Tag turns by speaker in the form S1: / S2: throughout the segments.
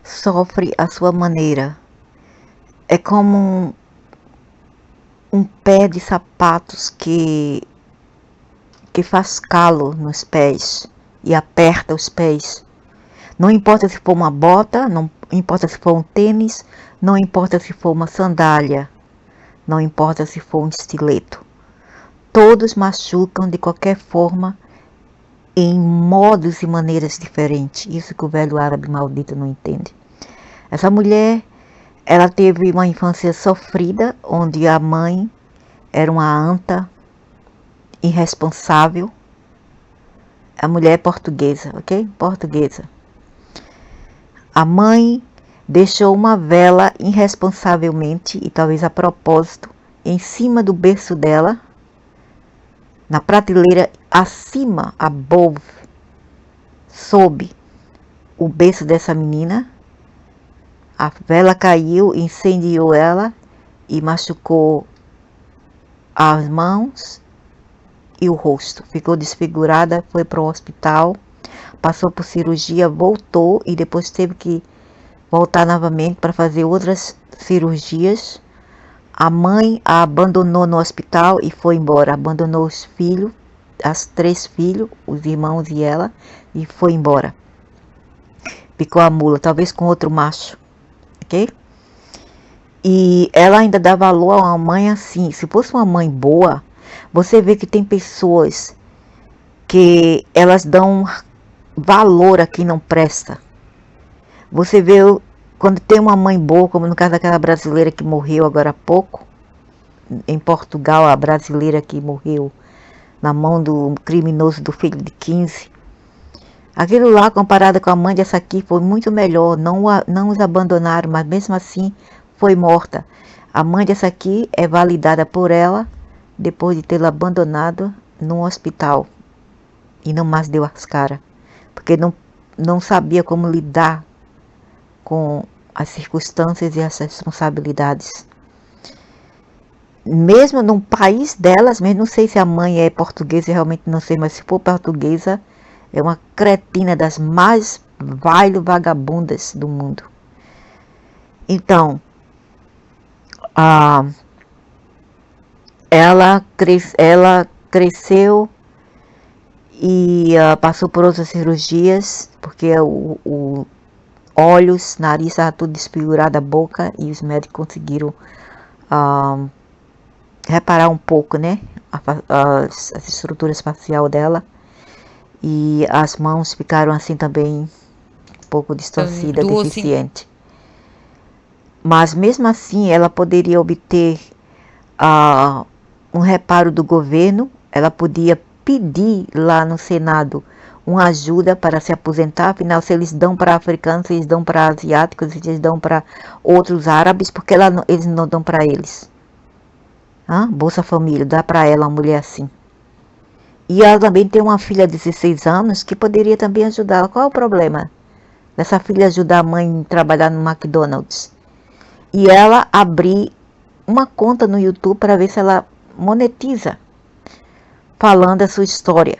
S1: sofre à sua maneira. É como um pé de sapatos que faz calo nos pés e aperta os pés. Não importa se for uma bota, não importa se for um tênis, não importa se for uma sandália, não importa se for um estileto. Todos machucam de qualquer forma, em modos e maneiras diferentes. Isso que o velho árabe maldito não entende. Essa mulher, ela teve uma infância sofrida, onde a mãe era uma anta irresponsável. A mulher é portuguesa, ok? Portuguesa. A mãe deixou uma vela irresponsavelmente, e talvez a propósito, em cima do berço dela, na prateleira acima, above, sob o berço dessa menina. A vela caiu, incendiou ela e machucou as mãos e o rosto. Ficou desfigurada, foi para o hospital, passou por cirurgia, voltou e depois teve que voltar novamente para fazer outras cirurgias. A mãe a abandonou no hospital e foi embora. Abandonou os filhos, as 3 filhos, os irmãos e ela, e foi embora. Ficou a mula, talvez com outro macho, ok? E ela ainda dá valor a uma mãe assim. Se fosse uma mãe boa, você vê que tem pessoas que elas dão valor a quem não presta. Você vê quando tem uma mãe boa, como no caso daquela brasileira que morreu agora há pouco, em Portugal, a brasileira que morreu na mão do criminoso do filho de 15. Aquilo lá, comparado com a mãe dessa aqui, foi muito melhor. Não os abandonaram, mas mesmo assim foi morta. A mãe dessa aqui é validada por ela, depois de tê-la abandonado num hospital. E não mais deu as caras. Porque não sabia como lidar com as circunstâncias e as responsabilidades. Mesmo no país delas, mesmo não sei se a mãe é portuguesa, realmente não sei, mas se for portuguesa, é uma cretina das mais vagabundas do mundo. Então, ela cresceu e passou por outras cirurgias, porque o olhos, nariz, estava tudo desfigurado, a boca, e os médicos conseguiram reparar um pouco, né, as estruturas facial dela, e as mãos ficaram assim também um pouco distorcidas, deficiente. Mas mesmo assim ela poderia obter um reparo do governo, ela podia pedir lá no Senado uma ajuda para se aposentar. Afinal, se eles dão para africanos, se eles dão para asiáticos, se eles dão para outros árabes, porque eles não dão para eles? Bolsa Família, dá para ela, uma mulher assim. E ela também tem uma filha de 16 anos que poderia também ajudá-la. Qual é o problema dessa filha ajudar a mãe a trabalhar no McDonald's? E ela abrir uma conta no YouTube para ver se ela monetiza, falando a sua história.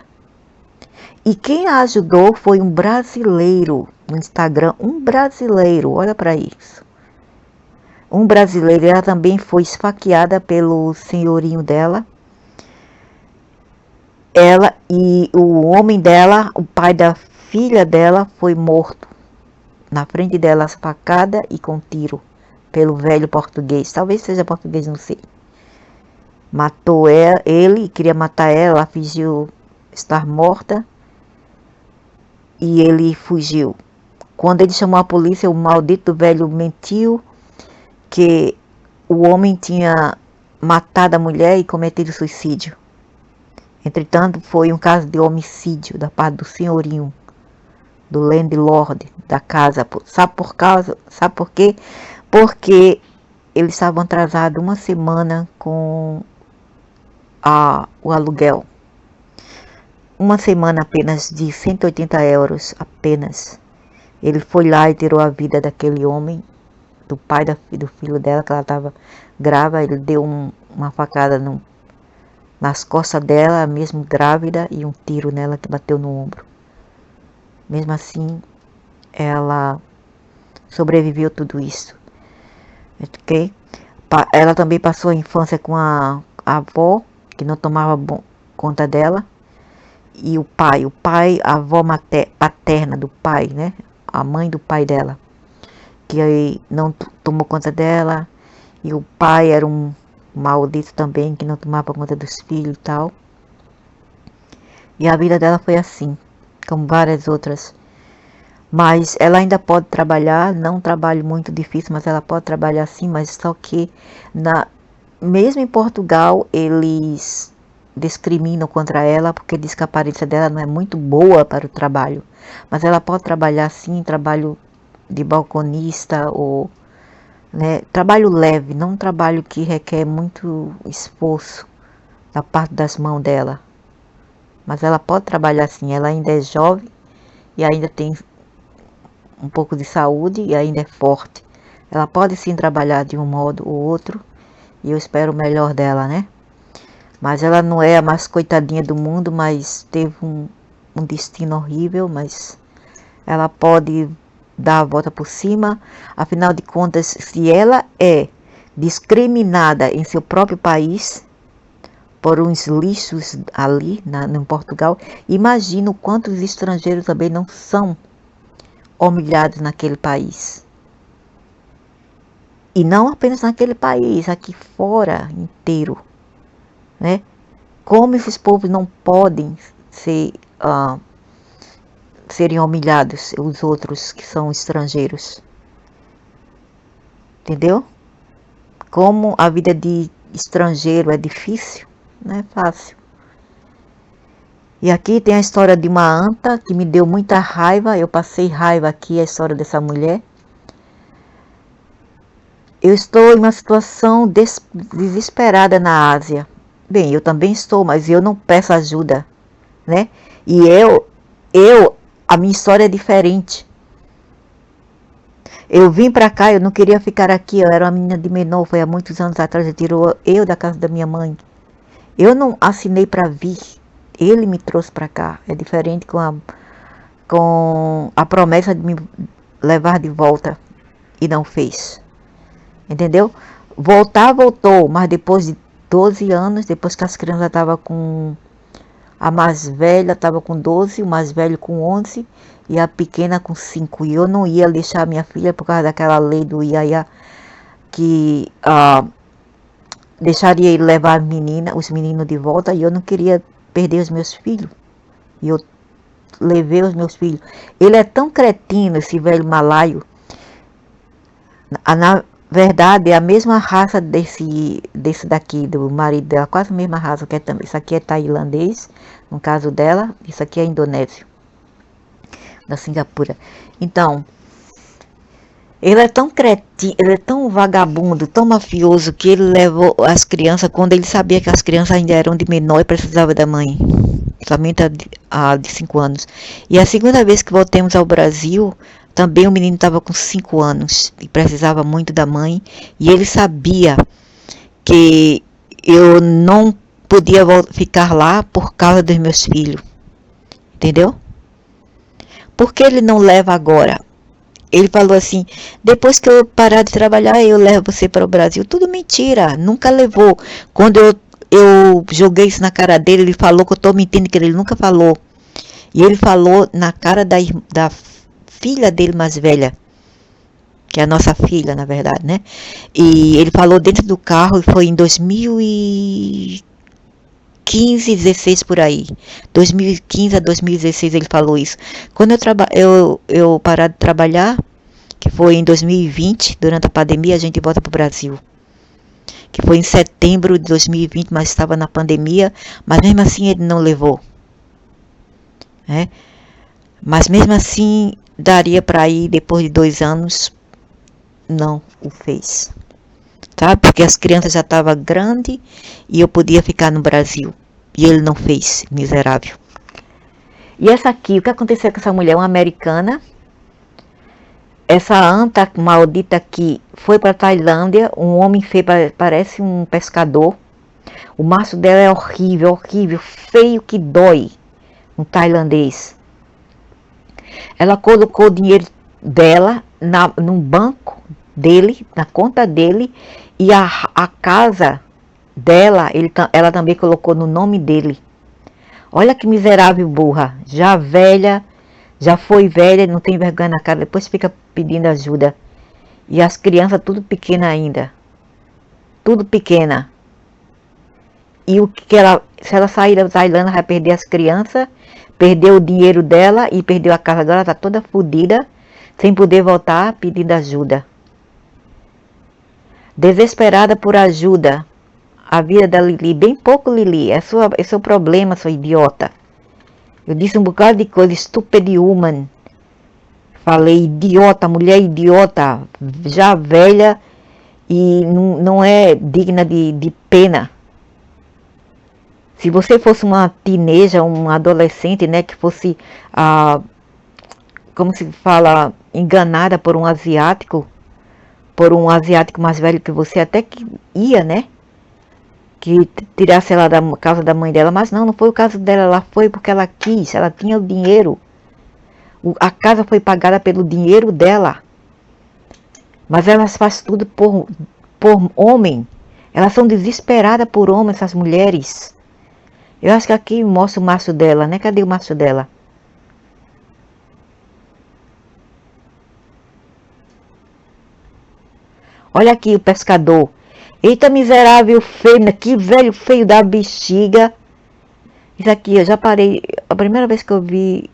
S1: E quem a ajudou foi um brasileiro no Instagram, um brasileiro, olha para isso. Um brasileiro, ela também foi esfaqueada pelo senhorinho dela. Ela e o homem dela, o pai da filha dela, foi morto na frente dela, facada e com tiro pelo velho português. Talvez seja português, não sei. Matou ele, queria matar ela, ela fingiu estar morta e ele fugiu. Quando ele chamou a polícia, o maldito velho mentiu que o homem tinha matado a mulher e cometido suicídio. Entretanto, foi um caso de homicídio da parte do senhorinho, do landlord da casa. Sabe por quê? Porque eles estavam atrasados uma semana com o aluguel. Uma semana apenas de 180 euros, apenas. Ele foi lá e tirou a vida daquele homem, do pai do filho dela, que ela estava grávida. Ele deu uma facada nas costas dela, mesmo grávida, e um tiro nela que bateu no ombro. Mesmo assim, ela sobreviveu tudo isso, ok? Ela também passou a infância com a avó, que não tomava conta dela, e o pai, a avó paterna do pai, né? A mãe do pai dela, que aí não tomou conta dela, e o pai era um maldito também, que não tomava conta dos filhos e tal. E a vida dela foi assim, como várias outras. Mas ela ainda pode trabalhar, não um trabalho muito difícil, mas ela pode trabalhar sim, mas só que mesmo em Portugal eles discriminam contra ela, porque diz que a aparência dela não é muito boa para o trabalho. Mas ela pode trabalhar sim, trabalho de balconista ou, né, trabalho leve, não um trabalho que requer muito esforço da parte das mãos dela. Mas ela pode trabalhar sim, ela ainda é jovem e ainda tem um pouco de saúde e ainda é forte. Ela pode sim trabalhar de um modo ou outro e eu espero o melhor dela, né? Mas ela não é a mais coitadinha do mundo, mas teve um destino horrível, mas ela pode dar a volta por cima. Afinal de contas, se ela é discriminada em seu próprio país por uns lixos ali em Portugal, imagina o quanto os estrangeiros também não são humilhados naquele país. E não apenas naquele país, aqui fora inteiro, né? Como esses povos não podem serem humilhados, os outros que são estrangeiros. Entendeu? Como a vida de estrangeiro é difícil, não é fácil. E aqui tem a história de uma anta que me deu muita raiva. Eu passei raiva aqui, a história dessa mulher. Eu estou em uma situação desesperada na Ásia. Bem, eu também estou, mas eu não peço ajuda, né? E a minha história é diferente. Eu vim para cá, eu não queria ficar aqui. Eu era uma menina de menor, foi há muitos anos atrás. Ele tirou eu da casa da minha mãe. Eu não assinei para vir. Ele me trouxe para cá. É diferente com a promessa de me levar de volta. E não fez. Entendeu? Voltou. Mas depois de 12 anos, depois que as crianças estavam com... A mais velha estava com 12, o mais velho com 11 e a pequena com 5. E eu não ia deixar minha filha por causa daquela lei do IAIA que deixaria ele levar os meninos de volta, e eu não queria perder os meus filhos. E eu levei os meus filhos. Ele é tão cretino, esse velho malaio. Na verdade, é a mesma raça desse daqui, do marido dela, quase a mesma raça. Que isso aqui é tailandês, no caso dela, isso aqui é indonésio, da Singapura. Então, ele é tão cretino, ele é tão vagabundo, tão mafioso, que ele levou as crianças, quando ele sabia que as crianças ainda eram de menor e precisavam da mãe, somente a de 5 anos. E a segunda vez que voltamos ao Brasil, também o menino estava com 5 anos e precisava muito da mãe. E ele sabia que eu não podia ficar lá por causa dos meus filhos. Entendeu? Por que ele não leva agora? Ele falou assim, depois que eu parar de trabalhar, eu levo você para o Brasil. Tudo mentira, nunca levou. Quando eu joguei isso na cara dele, ele falou que eu estou mentindo, que ele nunca falou. E ele falou na cara da filha dele mais velha, que é a nossa filha, na verdade, né? E ele falou dentro do carro, e foi em 2015, 16 por aí. 2015 a 2016 ele falou isso. Quando eu parar de trabalhar, que foi em 2020, durante a pandemia, a gente volta para o Brasil. Que foi em setembro de 2020, mas estava na pandemia, mas mesmo assim ele não levou. Né? Mas mesmo assim daria para ir depois de 2 anos, não o fez. Tá? Porque as crianças já estavam grandes e eu podia ficar no Brasil. E ele não fez, miserável. E essa aqui, o que aconteceu com essa mulher? Uma americana. Essa anta maldita aqui foi para a Tailândia. Um homem feio, parece um pescador. O maço dela é horrível, horrível, feio que dói. Um tailandês. Ela colocou o dinheiro dela num banco dele, na conta dele, e a casa dela, ela também colocou no nome dele. Olha que miserável burra, já velha, já foi velha, não tem vergonha na cara, depois fica pedindo ajuda. E as crianças tudo pequena ainda, tudo pequena. E o que se ela sair da Tailândia, vai perder as crianças, perdeu o dinheiro dela e perdeu a casa. Agora ela tá toda fodida, sem poder voltar pedindo ajuda. Desesperada por ajuda. A vida da Lili, bem pouco Lili, é seu problema, sua idiota. Eu disse um bocado de coisa, stupid woman. Falei idiota, mulher idiota, já velha e não é digna de pena. Se você fosse uma teenager, um adolescente, né, que fosse, como se fala, enganada por um asiático mais velho que você, até que ia, né, que tirasse ela da casa da mãe dela, mas não foi o caso dela, ela foi porque ela quis, ela tinha o dinheiro. A casa foi pagada pelo dinheiro dela, mas elas fazem tudo por homem, elas são desesperadas por homem, essas mulheres. Eu acho que aqui mostra o macho dela, né? Cadê o macho dela? Olha aqui o pescador. Eita miserável feio, que velho feio da bexiga. Isso aqui, eu já parei. A primeira vez que eu vi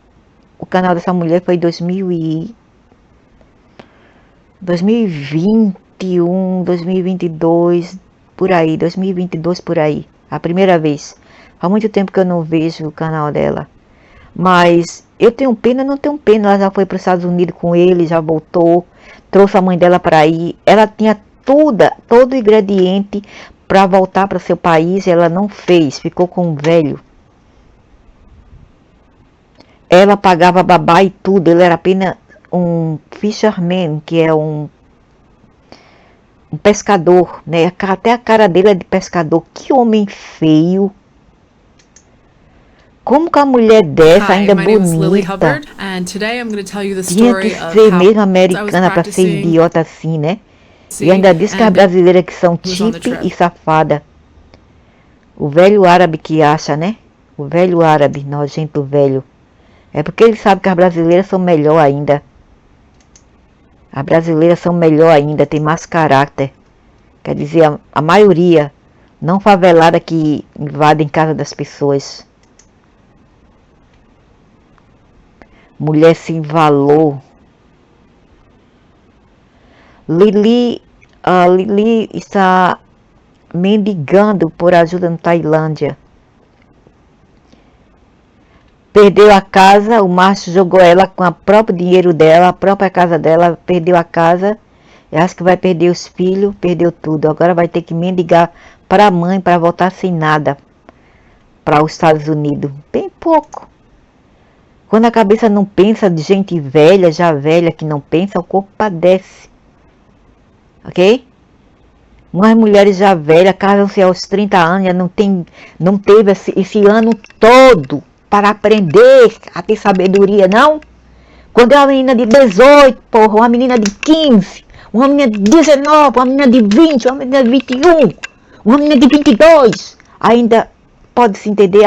S1: o canal dessa mulher foi em 2021, 2022, por aí, 2022 por aí. A primeira vez. Há muito tempo que eu não vejo o canal dela. Mas eu tenho pena, não tenho pena. Ela já foi para os Estados Unidos com ele, já voltou. Trouxe a mãe dela para ir. Ela tinha todo o ingrediente para voltar para seu país. Ela não fez, ficou com um velho. Ela pagava babá e tudo. Ele era apenas um fisherman, que é um pescador, né? Até a cara dele é de pescador. Que homem feio. Como que a mulher dessa, ainda bonita, tinha que ser mesmo americana para ser idiota assim, né? E ainda diz que as brasileiras que são cheap e safada. O velho árabe que acha, né? O velho árabe, nojento velho. É porque ele sabe que as brasileiras são melhor ainda. As brasileiras são melhor ainda, tem mais caráter. Quer dizer, a maioria, não favelada que invadem casa das pessoas. Mulher sem valor. Lili está mendigando por ajuda na Tailândia. Perdeu a casa, o macho jogou ela com o próprio dinheiro dela, a própria casa dela, perdeu a casa. Eu acho que vai perder os filhos, perdeu tudo. Agora vai ter que mendigar para a mãe para voltar sem nada para os Estados Unidos. Bem pouco. Quando a cabeça não pensa de gente velha, já velha, que não pensa, o corpo padece. Ok? Umas mulheres já velhas, casam-se aos 30 anos, já não teve esse ano todo para aprender a ter sabedoria, não? Quando é uma menina de 18, porra, uma menina de 15, uma menina de 19, uma menina de 20, uma menina de 21, uma menina de 22, ainda pode se entender,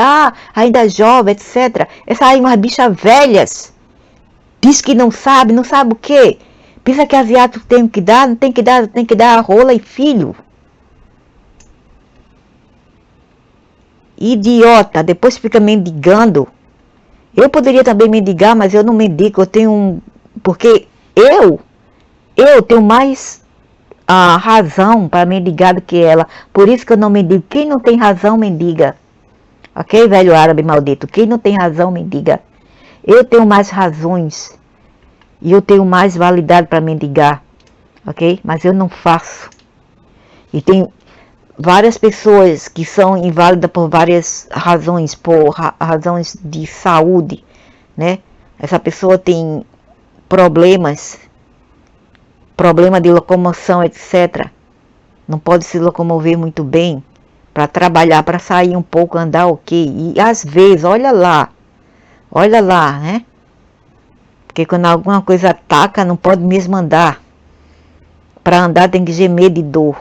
S1: ainda é jovem, etc. Essa aí, umas bichas velhas, diz que não sabe o quê? Pensa que asiático tem que dar, não tem que dar rola e filho. Idiota, depois fica mendigando. Eu poderia também mendigar, mas eu não mendigo, eu tenho porque eu tenho mais razão para mendigar do que ela. Por isso que eu não mendigo. Quem não tem razão, mendiga. Ok, velho árabe maldito? Quem não tem razão, mendiga. Eu tenho mais razões. E eu tenho mais validade para mendigar. Ok? Mas eu não faço. E tem várias pessoas que são inválidas por várias razões. Por razões de saúde. Né? Essa pessoa tem problemas. Problema de locomoção, etc. Não pode se locomover muito bem. Para trabalhar, para sair um pouco, andar ok. E às vezes, olha lá, né? Porque quando alguma coisa ataca, não pode mesmo andar. Para andar tem que gemer de dor.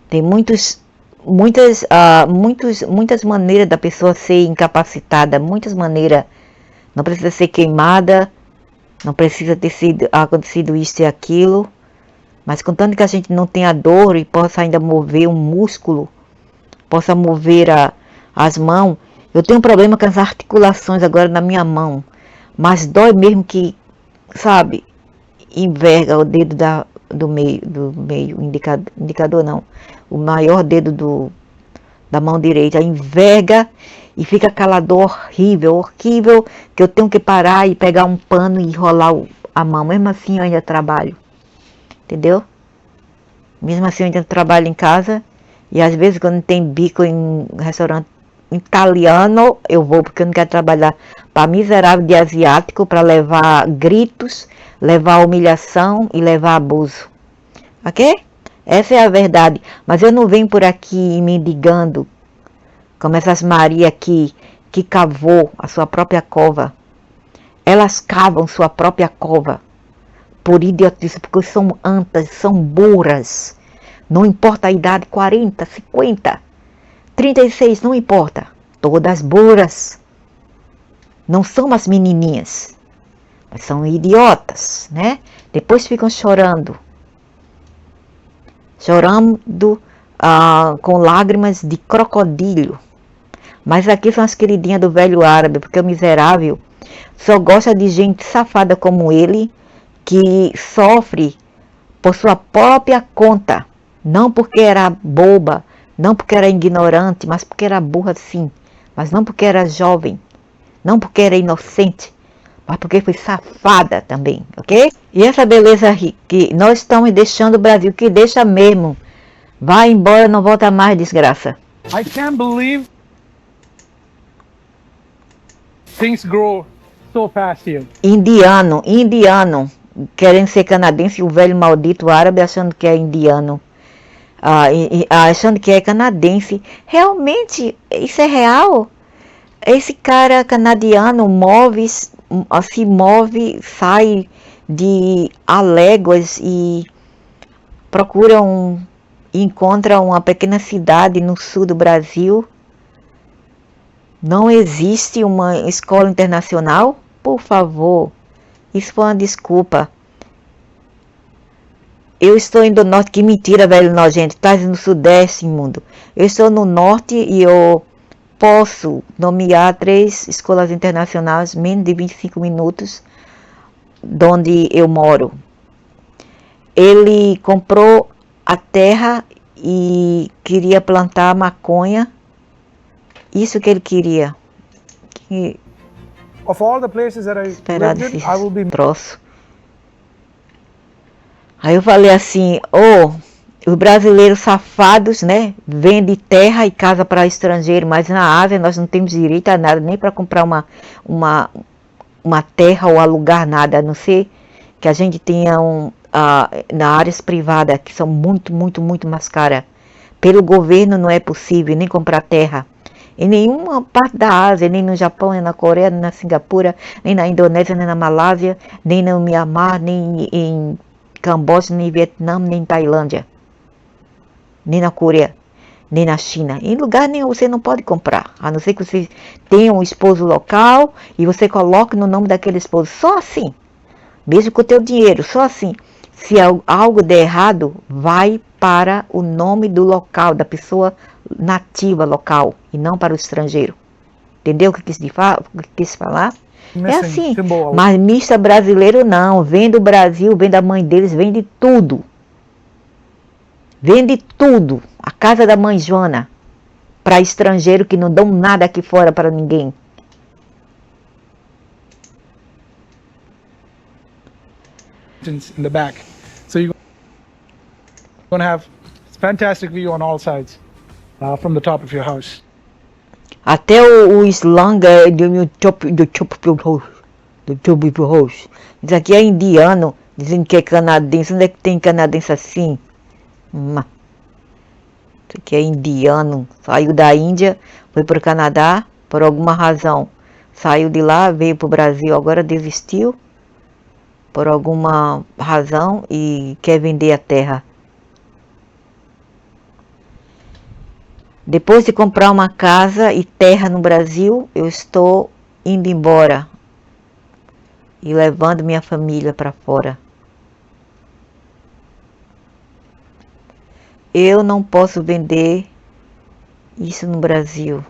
S1: Tem muitas maneiras da pessoa ser incapacitada, muitas maneiras. Não precisa ser queimada, não precisa ter acontecido isso e aquilo. Mas contanto que a gente não tenha dor e possa ainda mover um músculo, possa mover as mãos. Eu tenho um problema com as articulações agora na minha mão. Mas dói mesmo que, sabe, enverga o dedo do meio, indicador não. O maior dedo da mão direita enverga e fica aquela dor horrível, que eu tenho que parar e pegar um pano e enrolar a mão. Mesmo assim eu ainda trabalho. Entendeu? Mesmo assim eu ainda trabalho em casa. E às vezes quando tem bico em restaurante italiano, eu vou porque eu não quero trabalhar para miserável de asiático, para levar gritos, levar humilhação e levar abuso. Ok? Essa é a verdade. Mas eu não venho por aqui mendigando, como essas Maria aqui, que cavou a sua própria cova. Elas cavam sua própria cova por idiotice, porque são antas, são burras. Não importa a idade, 40, 50, 36, não importa. Todas burras. Não são as menininhas, mas são idiotas, né? Depois ficam chorando com lágrimas de crocodilo. Mas aqui são as queridinhas do velho árabe, porque o miserável só gosta de gente safada como ele, que sofre por sua própria conta, não porque era boba, não porque era ignorante, mas porque era burra sim, mas não porque era jovem, não porque era inocente, mas porque foi safada também, ok? E essa beleza que nós estamos deixando o Brasil, que deixa mesmo, vai embora, não volta mais, desgraça.
S2: I can't believe things grow so fast here.
S1: Indiano, querendo ser canadense, o velho maldito árabe achando que é indiano, achando que é canadense. Realmente, isso é real? Esse cara canadiano se move, sai de léguas e encontra uma pequena cidade no sul do Brasil. Não existe uma escola internacional? Por favor, isso foi uma desculpa. Eu estou indo no norte, que mentira, velho nojento, estás no sudeste, imundo. Eu estou no norte e eu posso nomear 3 escolas internacionais, menos de 25 minutos, de onde eu moro. Ele comprou a terra e queria plantar maconha. Isso que ele queria.
S2: Of all the places that I lived in, I will be...
S1: troço. Aí eu falei assim, os brasileiros safados, né, vendem terra e casa para estrangeiro, mas na Ásia nós não temos direito a nada, nem para comprar uma terra ou alugar nada, a não ser que a gente tenha na áreas privadas, que são muito, muito, muito mais caras. Pelo governo não é possível nem comprar terra. Em nenhuma parte da Ásia, nem no Japão, nem na Coreia, nem na Singapura, nem na Indonésia, nem na Malásia, nem no Mianmar, nem em Camboja, nem Vietnã, nem Tailândia, nem na Coreia, nem na China. Em lugar nenhum você não pode comprar, a não ser que você tenha um esposo local e você coloque no nome daquele esposo. Só assim, mesmo com o teu dinheiro, só assim. Se algo der errado, vai para o nome do local, da pessoa nativa local, e não para o estrangeiro. Entendeu o que quis falar? É assim, mas mista brasileiro não, vem do Brasil, vem da mãe deles, vende tudo. Vende tudo, a casa da mãe Joana, para estrangeiro que não dão nada aqui fora para ninguém.
S2: In the back, so you're going to have fantastic view on all sides from the top of your house.
S1: Até o slang do top do house. Isso aqui é indiano, dizendo que é canadense. Onde é que tem canadense assim? Isso aqui é indiano. Saiu da Índia, foi para o Canadá por alguma razão. saiu de lá, veio para o Brasil, agora desistiu por alguma razão e quer vender a terra. Depois de comprar uma casa e terra no Brasil, eu estou indo embora e levando minha família para fora. Eu não posso vender isso no Brasil.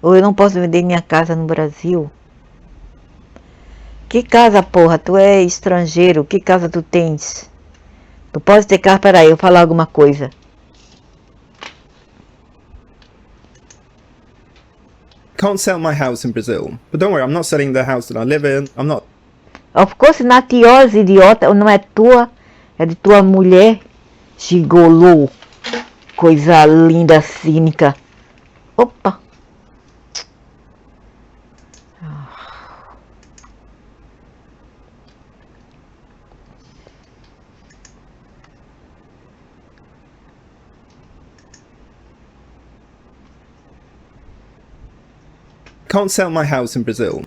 S1: Ou eu não posso vender minha casa no Brasil. Que casa, porra? Tu é estrangeiro. Que casa tu tens? Tu pode ter casa. Peraí, eu falar alguma coisa.
S3: Can't sell my house in Brazil. But don't worry, I'm not selling the house that I live in. I'm not.
S1: Of course, not yours, idiota. Não é tua. É de tua mulher. Gigolô. Coisa linda, cínica. Opa.
S3: Can't sell my house in Brazil.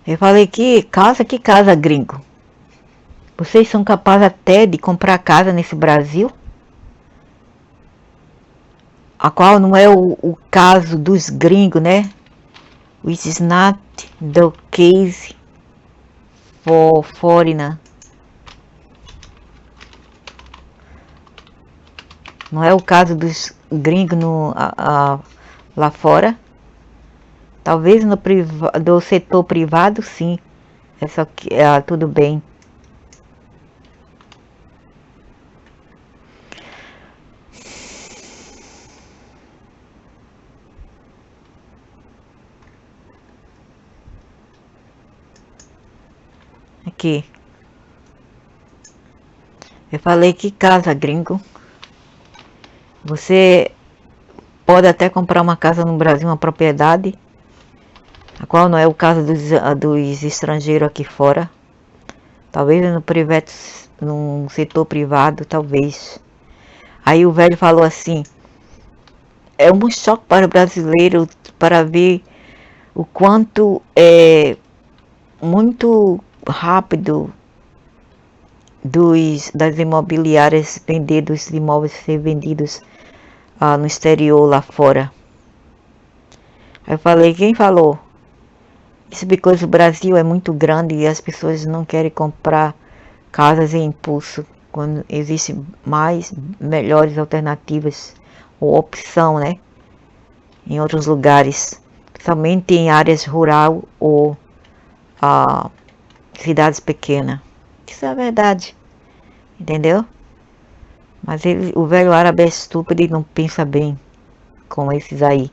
S1: Eu falei que casa, gringo. Vocês são capazes até de comprar casa nesse Brasil? A qual não é o caso dos gringos, né? Which is not the case for foreigner. Não é o caso dos gringos lá fora. Talvez do setor privado, sim. Tudo bem. Aqui. Eu falei que casa, gringo. Você pode até comprar uma casa no Brasil, uma propriedade, a qual não é o caso dos estrangeiros aqui fora. Talvez no setor privado, talvez. Aí o velho falou assim: é um choque para o brasileiro para ver o quanto é muito rápido das imobiliárias dos imóveis ser vendidos no exterior, lá fora. Aí eu falei: quem falou? Isso porque o Brasil é muito grande e as pessoas não querem comprar casas em impulso, quando existem melhores alternativas ou opção, né? Em outros lugares, principalmente em áreas rurais ou cidades pequenas. Isso é verdade, entendeu? Mas o velho árabe é estúpido e não pensa bem como esses aí.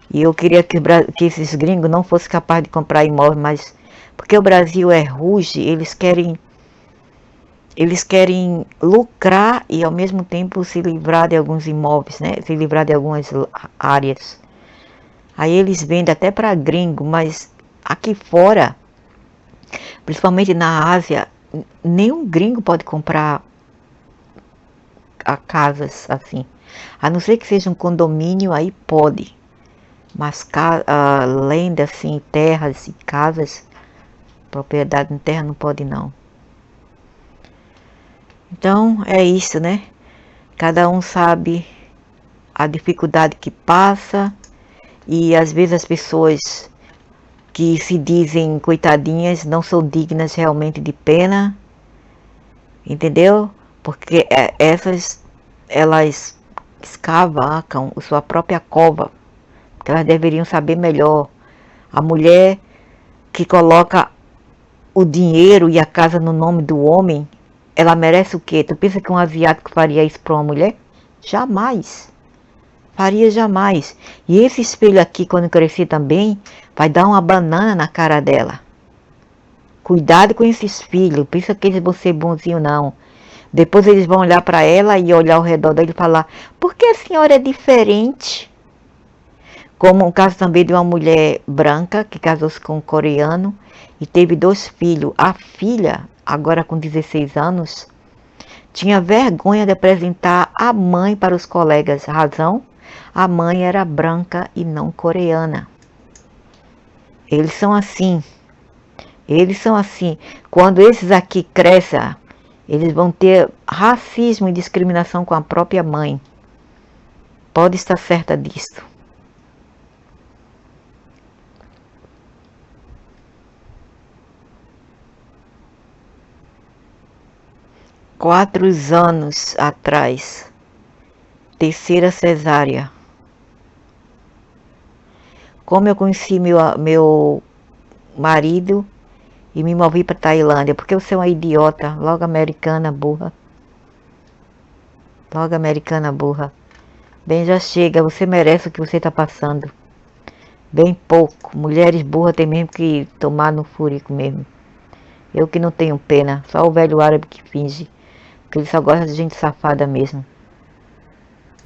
S1: E eu queria que esses gringos não fossem capazes de comprar imóvel, mas porque o Brasil é ruge, eles querem lucrar e ao mesmo tempo se livrar de alguns imóveis, né? Se livrar de algumas áreas. Aí eles vendem até para gringo, mas aqui fora, principalmente na Ásia, nenhum gringo pode comprar casas assim. A não ser que seja um condomínio, aí pode. Mas além assim, terras e casas, propriedade em terra não pode não. Então é isso, né? Cada um sabe a dificuldade que passa e às vezes as pessoas que se dizem coitadinhas não são dignas realmente de pena, entendeu? Porque elas escavacam sua própria cova. Elas deveriam saber melhor. A mulher que coloca o dinheiro e a casa no nome do homem, ela merece o quê? Tu pensa que um asiático faria isso para uma mulher? Jamais. Faria jamais. E esse espelho aqui, quando crescer também, vai dar uma banana na cara dela. Cuidado com esses filhos. Pensa que eles vão ser bonzinhos, não. Depois eles vão olhar para ela e olhar ao redor dela e falar: por que a senhora é diferente? Como o caso também de uma mulher branca que casou-se com um coreano e teve 2 filhos. A filha, agora com 16 anos, tinha vergonha de apresentar a mãe para os colegas. Razão? A mãe era branca e não coreana. Eles são assim. Eles são assim. Quando esses aqui crescem, eles vão ter racismo e discriminação com a própria mãe. Pode estar certa disso. Quatro anos atrás, 3ª cesárea. Como eu conheci meu marido e me movi para Tailândia? Porque você é uma idiota, logo americana burra. Logo americana burra. Bem, já chega, você merece o que você está passando. Bem pouco. Mulheres burras tem mesmo que tomar no furico mesmo. Eu que não tenho pena, só o velho árabe que finge. Porque ele só gosta de gente safada mesmo.